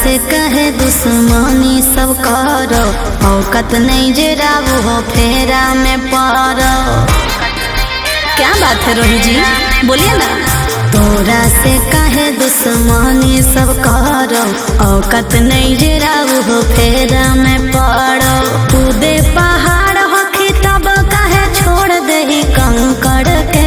से कहे दुश्मनी सब करो, औकत नहीं जरा वो फेरा में पड़ो। क्या बात है रोहित जी, बोलिए ना। तोरा से कहे दुश्मनी सब करो, औकत नहीं जरा वो फेरा में पड़ो। कूदे पहाड़ होखी तब कहे छोड़ दे कंकड़ के।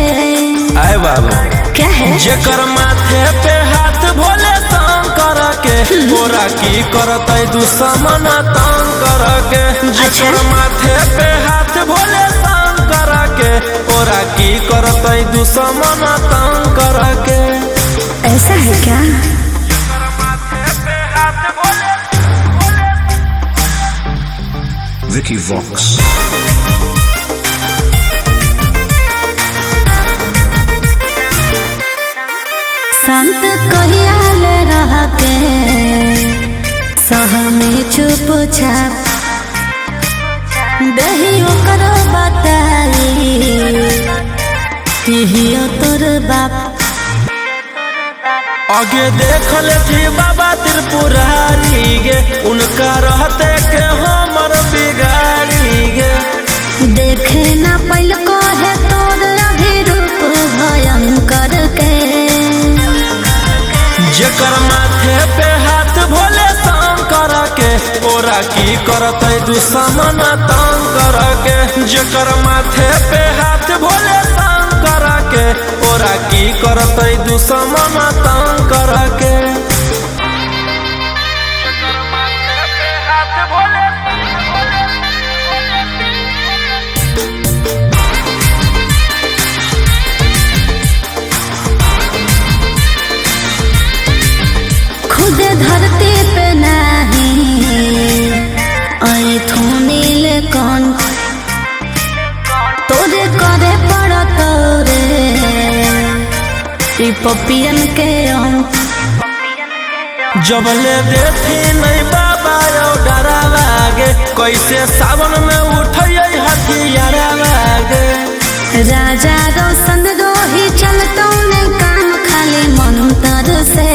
आए बाबू क्या है जेकर माथे पे हाथ भोले शंकर के, तोरा की करत दुश्मन तंग कर के। जेकर माथे पे हाथ भोले शंकर के, तोरा की करत दुश्मन तंग कर के। ऐसा है क्या? Vicky Vox. संत कहियाल रह के सह में चुप छाप दहियो करो बताई हियो तोर बाप। आगे देख ले बाबा त्रिपुरारी गे, उनका रहते के हमर बिगाड़ी गे। देखे ना पहले को है तोर अभी रूप भयंकर के। जेकर माथे पे हाथ भोले शंकर के, ओरा की करत दुश्मन तंग कर के। जेकर माथे पे हाथ भोले शंकर के, ओरा की करत दुश्मन तंग कर के। खुद धरती पे नहीं आई थूनील कौन, तोरे करे पड़ा तोरे ई पपियन के अंक। जब ले देती नहीं बाबा यो डरा लागे, कैसे सावन में उठिए हथियारा लागे। राजा रोशन रोही चलतो ने काम खाली मंत्र से।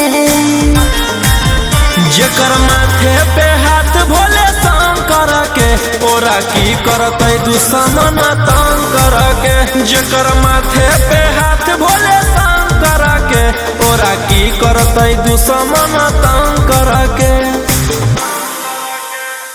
जेकर माथे पे हाथ भोले शंकर के, ओरा की करत दुश्मन तंग कर के। जेकर माथे पे हाथ भोले शंकर के, ओरा की करत दुश्मन तंग कर के।